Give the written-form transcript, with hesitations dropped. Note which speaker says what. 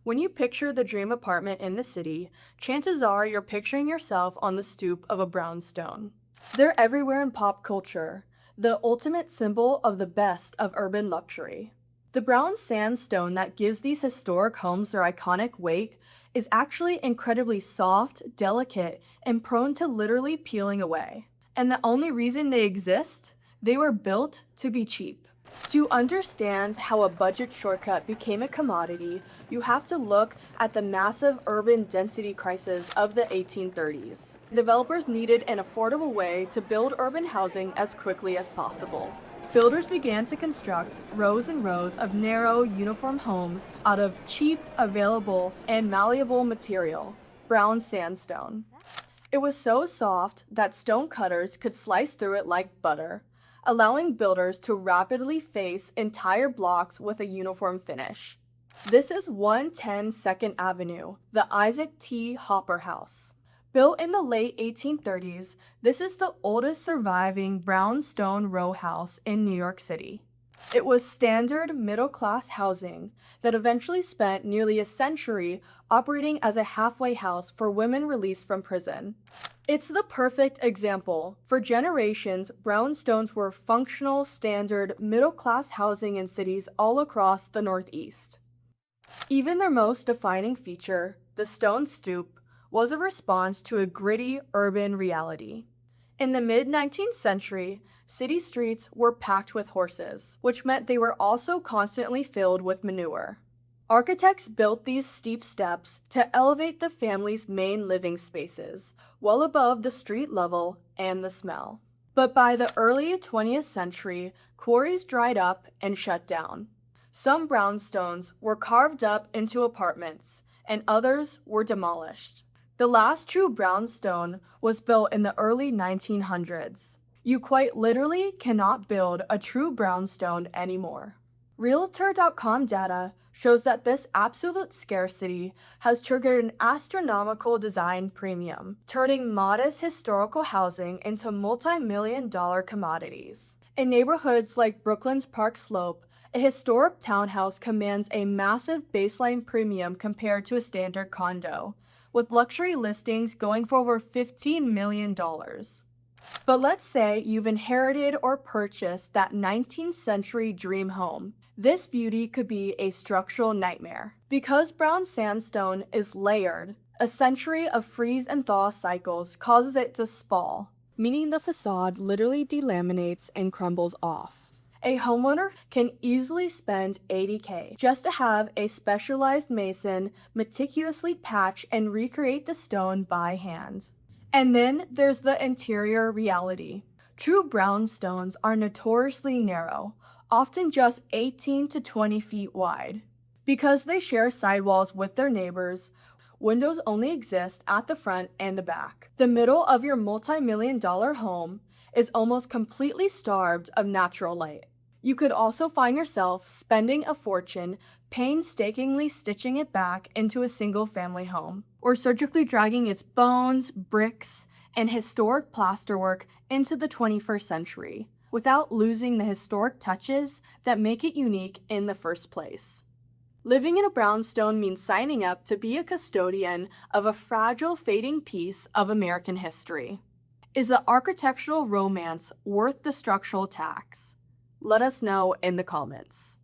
Speaker 1: When you picture the dream apartment in the city, chances are you're picturing yourself on the stoop of a brownstone. They're everywhere in pop culture, the ultimate symbol of the best of urban luxury. The brown sandstone that gives these historic homes their iconic weight is actually incredibly soft, delicate, and prone to literally peeling away. And the only reason they exist? They were built to be cheap. To understand how a budget shortcut became a commodity, you have to look at the massive urban density crisis of the 1830s. Developers needed an affordable way to build urban housing as quickly as possible. Builders began to construct rows and rows of narrow, uniform homes out of cheap, available, and malleable material, brown sandstone. It was so soft that stone cutters could slice through it like butter, allowing builders to rapidly face entire blocks with a uniform finish. This is 110 Second Avenue, the Isaac T. Hopper House. Built in the late 1830s, this is the oldest surviving brownstone row house in New York City. It was standard middle-class housing that eventually spent nearly a century operating as a halfway house for women released from prison. It's the perfect example. For generations, brownstones were functional, standard, middle-class housing in cities all across the Northeast. Even their most defining feature, the stone stoop, was a response to a gritty urban reality. In the mid-19th century, city streets were packed with horses, which meant they were also constantly filled with manure. Architects built these steep steps to elevate the family's main living spaces, well above the street level and the smell. But by the early 20th century, quarries dried up and shut down. Some brownstones were carved up into apartments, and others were demolished. The last true brownstone was built in the early 1900s. You quite literally cannot build a true brownstone anymore. Realtor.com data shows that this absolute scarcity has triggered an astronomical design premium, turning modest historical housing into multi-million-dollar commodities. In neighborhoods like Brooklyn's Park Slope, a historic townhouse commands a massive baseline premium compared to a standard condo, with luxury listings going for over $15 million. But let's say you've inherited or purchased that 19th century dream home. This beauty could be a structural nightmare. Because brown sandstone is layered, a century of freeze and thaw cycles causes it to spall, meaning the facade literally delaminates and crumbles off. A homeowner can easily spend $80K just to have a specialized mason meticulously patch and recreate the stone by hand. And then there's the interior reality. True brownstones are notoriously narrow, often just 18 to 20 feet wide. Because they share sidewalls with their neighbors, windows only exist at the front and the back. The middle of your multi-million-dollar home is almost completely starved of natural light. You could also find yourself spending a fortune painstakingly stitching it back into a single-family home, or surgically dragging its bones, bricks, and historic plasterwork into the 21st century, without losing the historic touches that make it unique in the first place. Living in a brownstone means signing up to be a custodian of a fragile, fading piece of American history. Is the architectural romance worth the structural tax? Let us know in the comments.